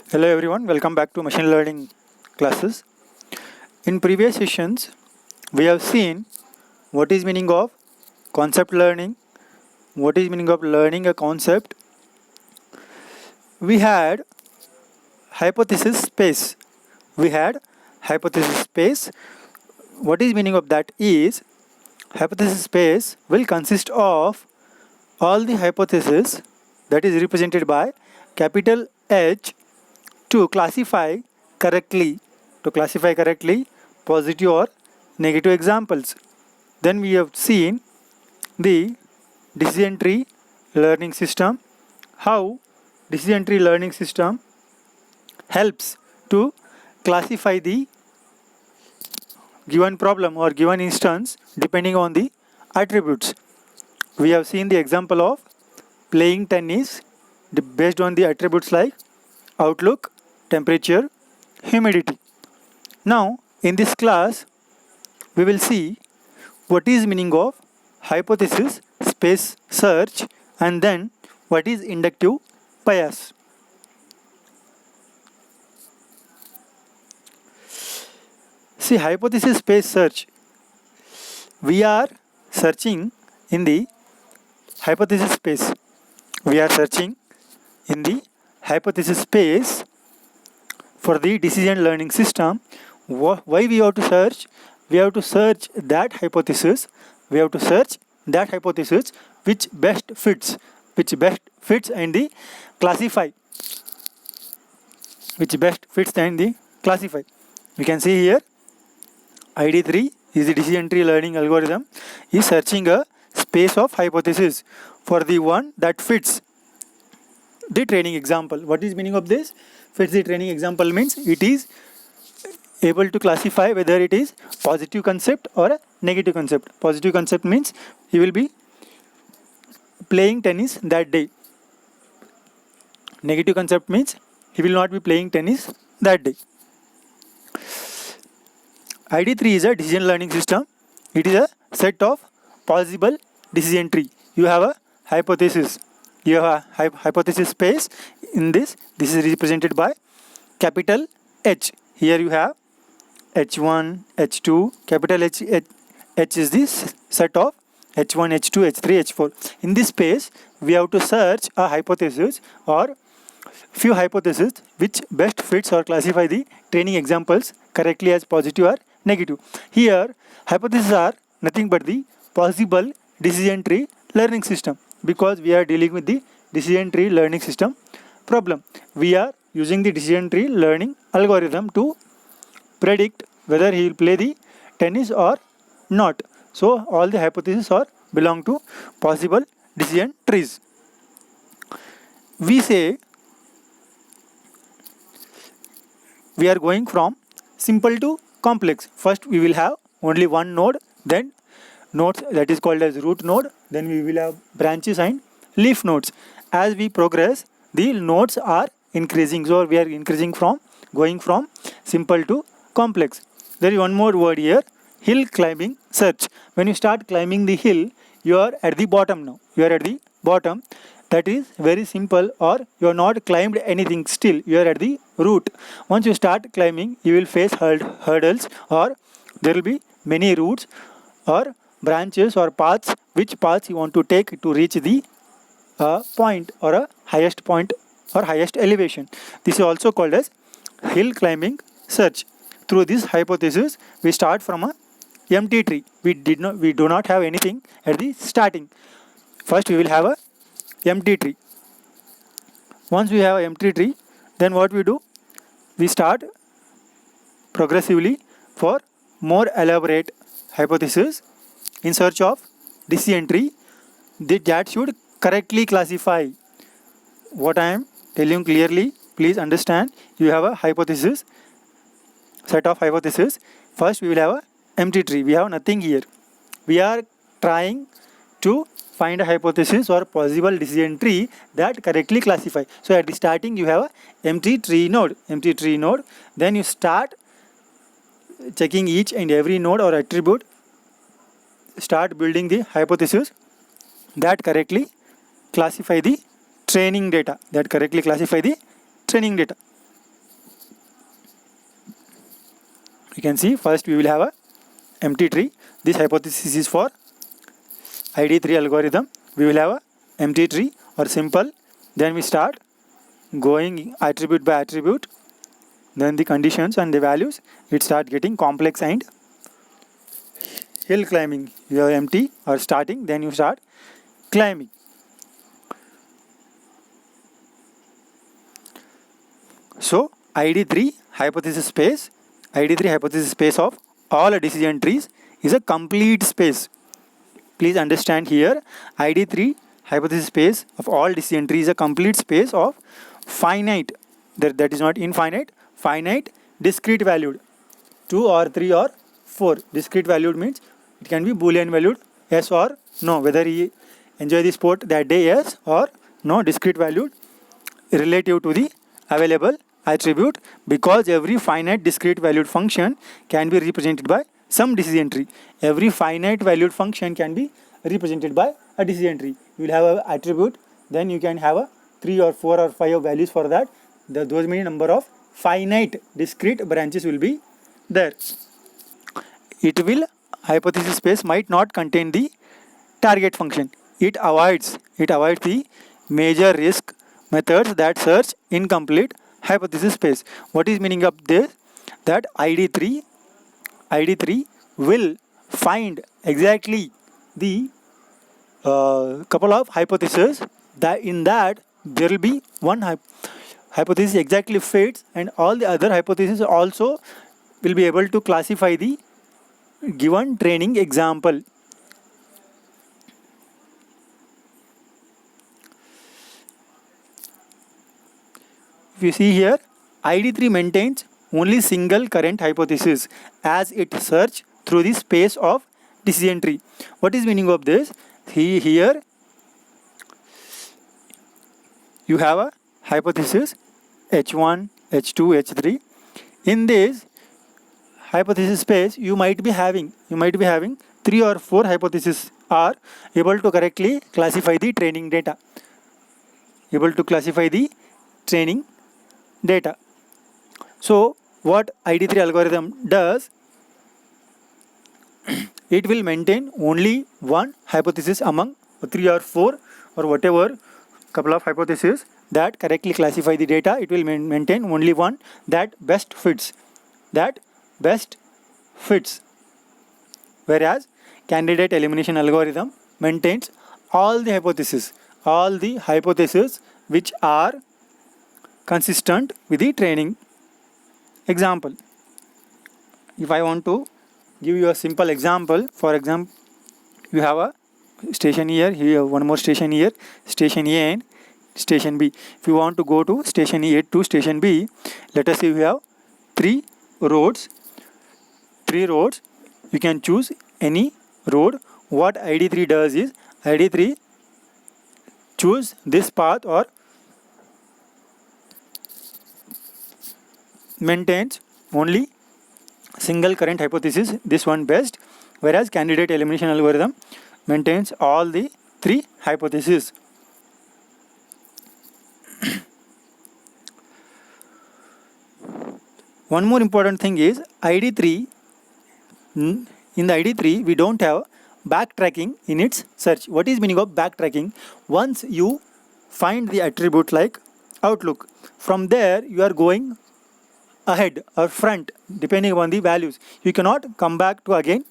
Hello everyone, welcome back to machine learning classes. In previous sessions, we have seen what is meaning of concept learning, what is meaning of learning a concept. We had hypothesis space. We had hypothesis space. What is meaning of that is hypothesis space will consist of all the hypotheses that is represented by capital H to classify correctly positive or negative examples. Then we have seen the decision tree learning system, how decision tree learning system helps to classify the given problem or given instance depending on the attributes. We have seen the example of playing tennis based on the attributes like outlook, temperature, humidity. Now, in this class, we will see what is meaning of hypothesis space search and then what is inductive bias. See, hypothesis space search. We are searching in the hypothesis space. We are searching in the hypothesis space for the decision learning system. Why we have to search? We have to search that hypothesis. We have to search that hypothesis which best fits and the classify. Which best fits and the classify. We can see here ID3 is the decision tree learning algorithm is searching a space of hypothesis for the one that fits the training example. What is meaning of this? Fits the training example means it is able to classify whether it is positive concept or a negative concept. Positive concept means he will be playing tennis that day. Negative concept means he will not be playing tennis that day. ID3 is a decision learning system. It is a set of possible decision tree. You have a hypothesis. You have a hypothesis space. In this is represented by capital H. Here you have H1, H2, capital H is this set of H1, H2, H3, H4. In this space, we have to search a hypothesis or few hypotheses which best fits or classify the training examples correctly as positive or negative. Here, hypotheses are nothing but the possible decision tree learning system because we are dealing with the decision tree learning system problem. We are using the decision tree learning algorithm to predict whether he will play the tennis or not. So all the hypotheses are belong to possible decision trees. We say we are going from simple to complex. First we will have only one node, then nodes that is called as root node, then we will have branches and leaf nodes. As we progress, the nodes are increasing, so we are increasing from going from simple to complex. There is one more word here, hill climbing search. When you start climbing the hill, you are at the bottom now. You are at the bottom. That is very simple, or you are not climbed anything still. You are at the root. Once you start climbing, you will face hurdles, or there will be many routes or branches or paths. Which paths you want to take to reach the point or a highest point or highest elevation. This is also called as hill climbing search. Through this hypothesis, we start from a empty tree. We do not have anything at the starting. First, we will have a empty tree. Once we have an empty tree, then what we do? We start progressively for more elaborate hypothesis in search of decision tree that should correctly classify. What I am telling clearly, please understand. You have a hypothesis, set of hypothesis. First we will have a empty tree. We have nothing here. We are trying to find a hypothesis or possible decision tree that correctly classify. So at the starting you have a empty tree node. Then you start checking each and every node or attribute. Start building the hypothesis that correctly classify the training data. You can see first we will have a empty tree. This hypothesis is for ID3 algorithm. We will have a empty tree or simple. Then we start going attribute by attribute. Then the conditions and the values, it start getting complex and hill climbing. You are empty or starting, then you start climbing. So ID3 hypothesis space of all decision trees is a complete space. Please understand here, ID3 hypothesis space of all decision trees is a complete space of finite, that is not infinite, finite discrete valued 2 or 3 or 4. Discrete valued means it can be boolean valued yes or no, whether he enjoy the sport that day yes or no. Discrete valued relative to the available attribute, because every finite discrete valued function can be represented by some decision tree. Every finite valued function can be represented by a decision tree. You will have an attribute, then you can have a 3 or 4 or 5 values for that. Those many number of finite discrete branches will be there. Hypothesis space might not contain the target function. It avoids the major risk methods that search incomplete hypothesis space. What is meaning of this? That ID3 will find exactly the couple of hypotheses, that in that there will be one hypothesis exactly fits, and all the other hypotheses also will be able to classify the given training example. If you see here, ID3 maintains only single current hypothesis as it search through the space of decision tree. What is meaning of this? Here you have a hypothesis H1, H2, H3. In this hypothesis space, you might be having 3 or 4 hypotheses are able to correctly classify the training data. So what ID3 algorithm does, it will maintain only one hypothesis among 3 or 4 or whatever couple of hypotheses that correctly classify the data. It will maintain only one that best fits. Whereas candidate elimination algorithm maintains all the hypotheses which are consistent with the training example. If I want to give you a simple example, for example, you have a station here one more station here, station A and station B. If you want to go to station A to station B, let us say we have 3 roads. You can choose any road. What ID3 does is, ID3 choose this path or maintains only single current hypothesis, this one best, whereas candidate elimination algorithm maintains all the 3 hypotheses. One more important thing is ID3. In the ID3, we don't have backtracking in its search. What is meaning of backtracking? Once you find the attribute like Outlook, from there you are going ahead or front depending upon the values. You cannot come back to again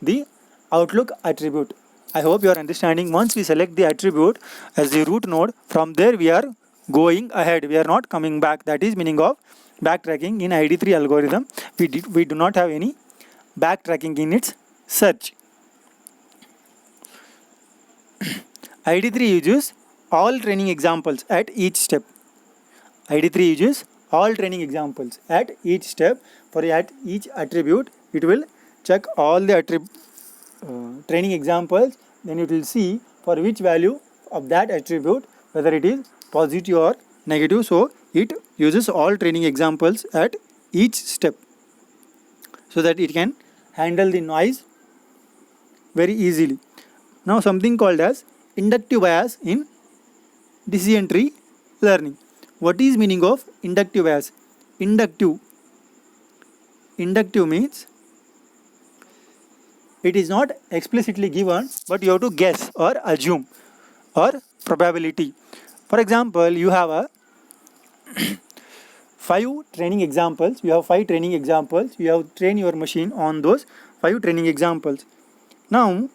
the Outlook attribute. I hope you are understanding. Once we select the attribute as the root node, from there we are going ahead. We are not coming back. That is meaning of backtracking. In ID3 algorithm, we do not have any backtracking in its search. ID3 uses all training examples at each step. ID3 uses all training examples at each step. At each attribute, it will check all the training examples. Then it will see for which value of that attribute, whether it is positive or negative. So it uses all training examples at each step, so that it can handle the noise very easily. Now something called as inductive bias in decision tree learning. What is meaning of inductive bias? Inductive inductive means it is not explicitly given, but you have to guess or assume or probability. For example, you have a five training examples. You have five training examples. You have trained your machine on those five training examples. Now,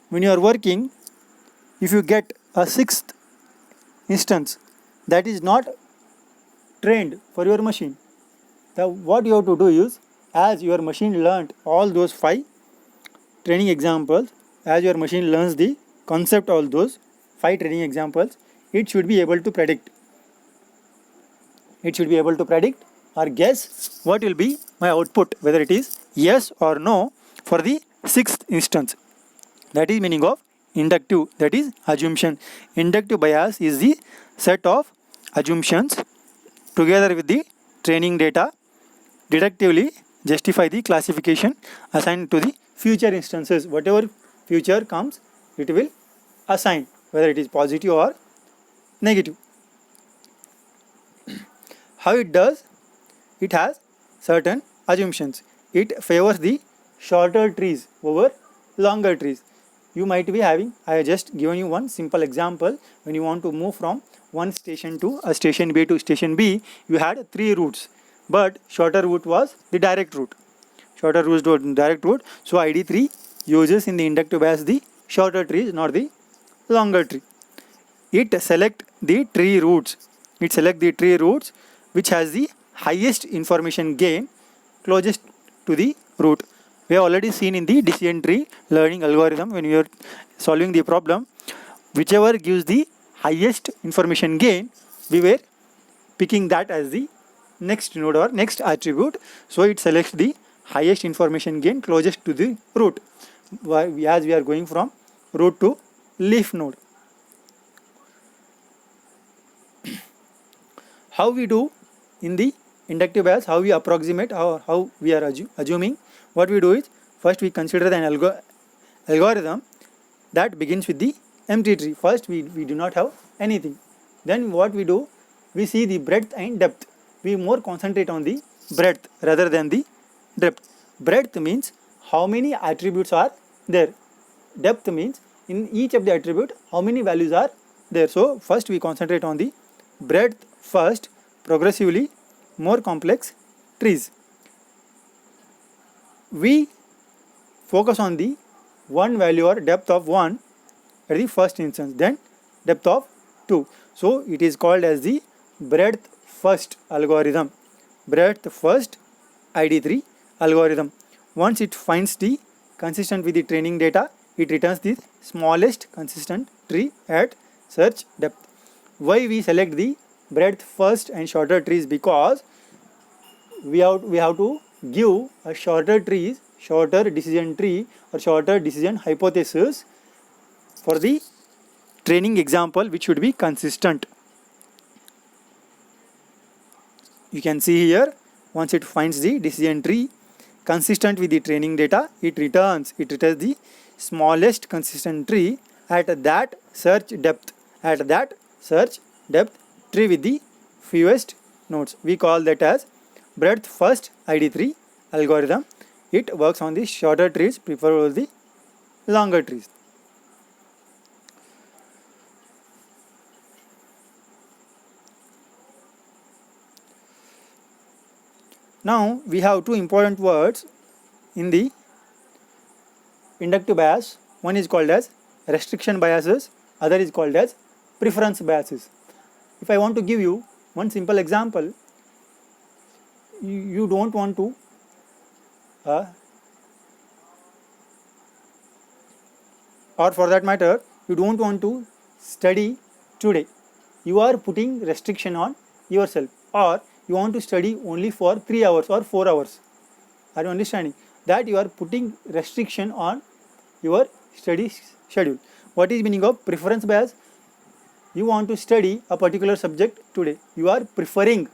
when you are working, if you get a sixth instance that is not trained for your machine, what you have to do is, as your machine learned all those five training examples, as your machine learns the concept of those five training examples, it should be able to predict. It should be able to predict or guess what will be my output, whether it is yes or no for the sixth instance. That is meaning of inductive, that is assumption. Inductive bias is the set of assumptions together with the training data deductively justify the classification assigned to the future instances. Whatever future comes, it will assign, whether it is positive or negative. How it does? It has certain assumptions. It favors the shorter trees over longer trees. You might be having, I have just given you one simple example. When you want to move from one station to a station B to station B, you had three routes, but shorter route was the direct route. Shorter route was direct route. So ID3 uses in the inductive bias the shorter trees, not the longer tree. It select the tree routes. It select the tree routes which has the highest information gain closest to the root. We have already seen in the decision tree learning algorithm, when we are solving the problem, whichever gives the highest information gain, we were picking that as the next node or next attribute. So it selects the highest information gain closest to the root, as we are going from root to leaf node. How we do in the inductive bias, how we approximate, how we are assuming, what we do is, first we consider an algorithm that begins with the empty tree. First we do not have anything. Then what we do, we see the breadth and depth. We more concentrate on the breadth rather than the depth. Breadth means how many attributes are there. Depth means in each of the attribute how many values are there. So first we concentrate on the breadth first, progressively more complex trees. We focus on the one value or depth of 1 at the first instance, then depth of 2. So it is called as the breadth first algorithm. Breadth first ID3 algorithm. Once it finds the consistent with the training data, it returns the smallest consistent tree at search depth. Why we select the breadth first and shorter trees? Because we have to give a shorter decision tree or shorter decision hypothesis for the training example, which should be consistent. You can see here, once it finds the decision tree consistent with the training data, it returns the smallest consistent tree at that search depth, tree with the fewest nodes. We call that as breadth first ID3 algorithm. It works on the shorter trees, prefer over the longer trees. Now we have two important words in the inductive bias. One is called as restriction biases, other is called as preference biases. If I want to give you one simple example, you don't want to or for that matter, you don't want to study today. You are putting restriction on yourself, or you want to study only for 3 hours or 4 hours. Are you understanding? That you are putting restriction on your study schedule. What is meaning of preference bias? You want to study a particular subject today. You are preferring,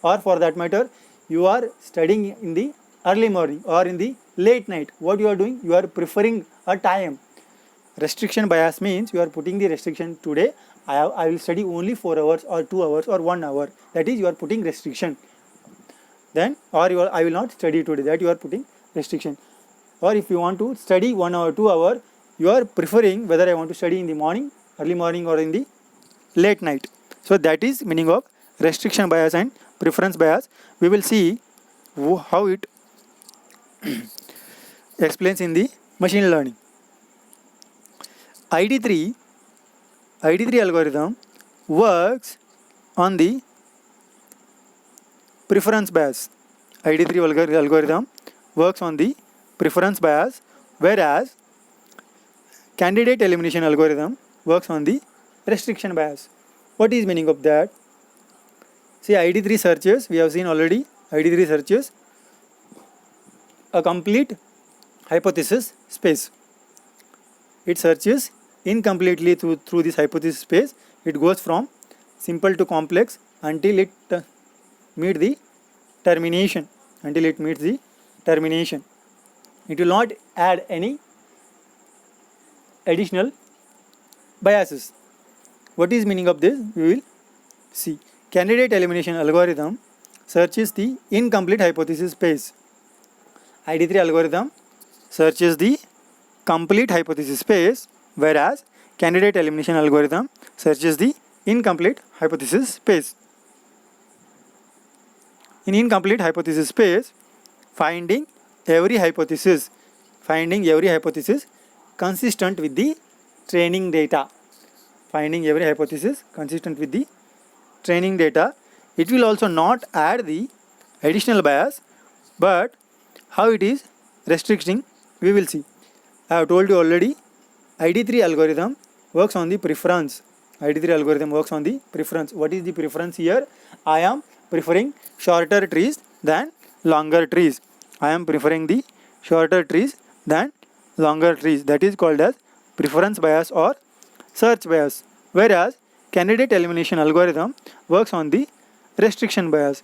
or for that matter, you are studying in the early morning or in the late night. What you are doing? You are preferring a time. Restriction bias means you are putting the restriction today. I will study only 4 hours or 2 hours or 1 hour. That is, you are putting restriction. then or I will not study today, that you are putting restriction. Or if you want to study 1 hour 2 hour, you are preferring whether I want to study in the morning, early morning, or in the late night. So that is meaning of restriction bias and preference bias. We will see how it explains in the machine learning. ID3 algorithm works on the preference bias. ID3 algorithm works on the preference bias, whereas candidate elimination algorithm works on the restriction bias. What is meaning of that? See, ID3 searches, we have seen already, ID3 searches a complete hypothesis space. It searches incompletely through this hypothesis space. It goes from simple to complex until it meets the termination. It will not add any additional biases. What is meaning of this? We will see. Candidate elimination algorithm searches the incomplete hypothesis space. ID3 algorithm searches the complete hypothesis space, whereas candidate elimination algorithm searches the incomplete hypothesis space. In incomplete hypothesis space, finding every hypothesis consistent with the training data. It will also not add the additional bias, but how it is restricting, we will see. I have told you already, ID3 algorithm works on the preference. What is the preference here? I am preferring shorter trees than longer trees. That is called as preference bias or search bias. Whereas candidate elimination algorithm works on the restriction bias.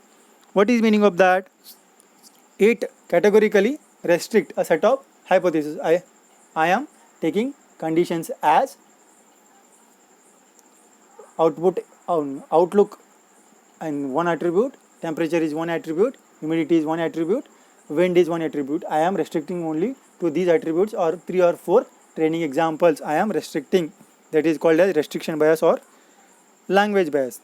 What is meaning of that? It categorically restrict a set of hypotheses. I am taking conditions as outlook and one attribute, temperature is one attribute, humidity is one attribute, wind is one attribute. I am restricting only to these attributes, or 3 or 4 training examples I am restricting. That is called as restriction bias or language bias.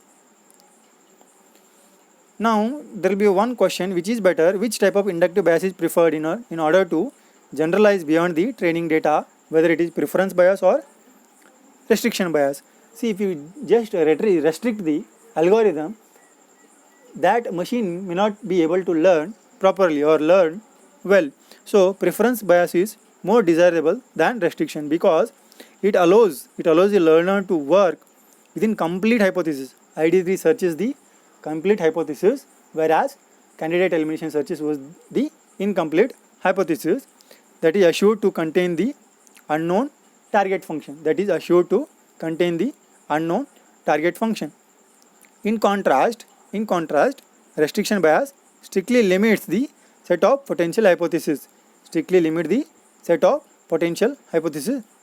Now there will be one question, which is better, which type of inductive bias is preferred in order to generalize beyond the training data, whether it is preference bias or restriction bias. See, if you just restrict the algorithm, that machine may not be able to learn properly or learn well. So preference bias is more desirable than restriction, because it allows the learner to work within complete hypothesis. ID3 searches the complete hypothesis, whereas candidate elimination searches was the incomplete hypothesis that is assured to contain the unknown target function. In contrast, restriction bias strictly limits the set of potential hypotheses.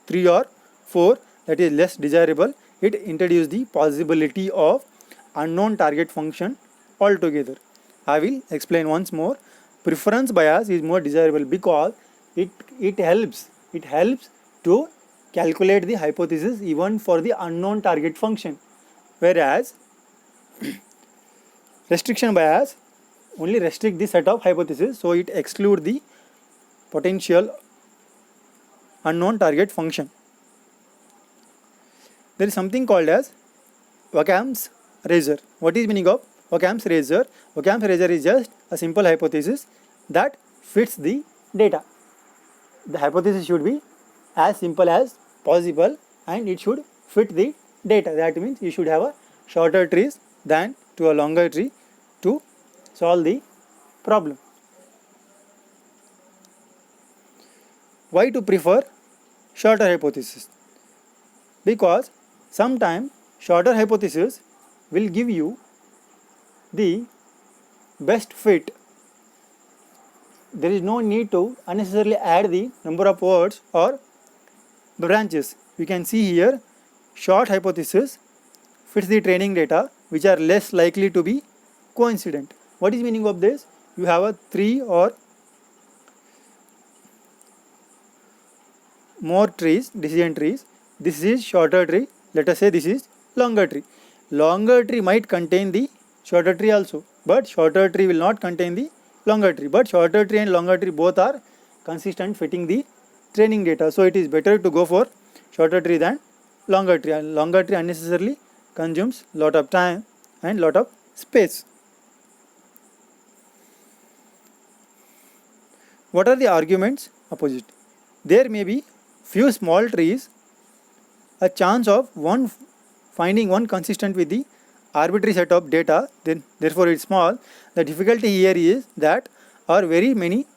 3 or 4, that is less desirable. It introduces the possibility of unknown target function altogether. I will explain once more. Preference bias is more desirable because it helps to calculate the hypothesis even for the unknown target function, whereas restriction bias only restrict the set of hypotheses, so it excludes the potential unknown target function. There is something called as Occam's razor. What is meaning of Occam's razor? Occam's razor is just a simple hypothesis that fits the data. The hypothesis should be as simple as possible and it should fit the data. That means you should have a shorter trees than to a longer tree to solve the problem. Why to prefer shorter hypothesis? Because sometimes shorter hypothesis will give you the best fit. There is no need to unnecessarily add the number of words or branches. We can see here short hypothesis fits the training data which are less likely to be coincident. What is meaning of this? you have a 3 or more trees, decision trees. This is shorter tree. Let us say this is longer tree. Longer tree might contain the shorter tree also, but shorter tree will not contain the longer tree. But shorter tree and longer tree both are consistent fitting the training data. So it is better to go for shorter tree than longer tree. And longer tree unnecessarily consumes lot of time and lot of space. What are the arguments opposite? There may be few small trees, a chance of finding one consistent with the arbitrary set of data, then therefore it's small. The difficulty here is that are very many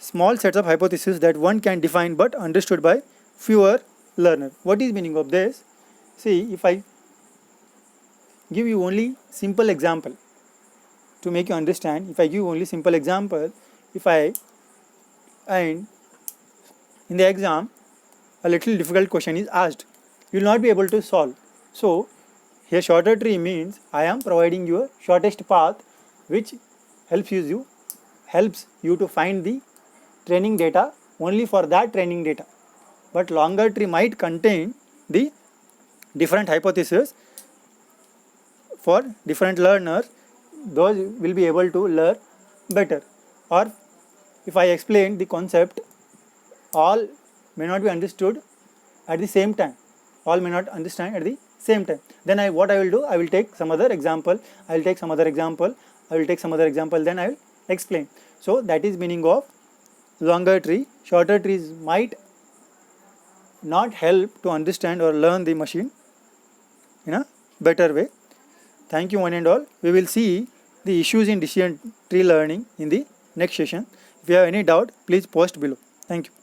small sets of hypotheses that one can define but understood by fewer learners. What is meaning of this? See, if I give you only simple example to make you understand, if I give only simple example, and in the exam a little difficult question is asked, you will not be able to solve. So here shorter tree means I am providing you a shortest path which helps you to find the training data only for that training data. But longer tree might contain the different hypotheses for different learners. Those will be able to learn better. Or if I explain the concept, all may not be understood at the same time. All may not understand at the same time. Then what I will do, I will take some other example, I will take some other example, then I will explain. So that is meaning of longer tree. Shorter trees might not help to understand or learn the machine in a better way. Thank you one and all. We will see the issues in decision tree learning in the next session. If you have any doubt, please post below. Thank you.